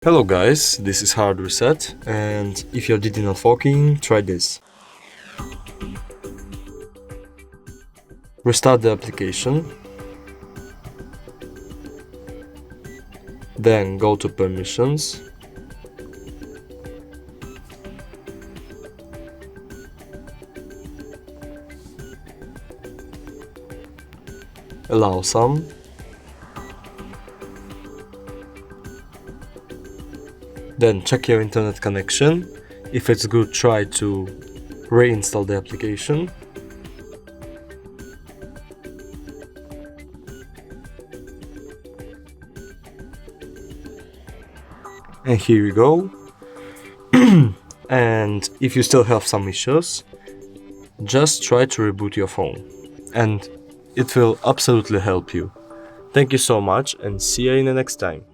Hello guys, this is Hard Reset, and if you're DiDi not working, try this. Restart the application, then go to permissions, allow some, then check your internet connection. If it's good, try to reinstall the application. And here you go. And if you still have some issues, just try to reboot your phone, and it will absolutely help you. Thank you so much, and see you in the next time.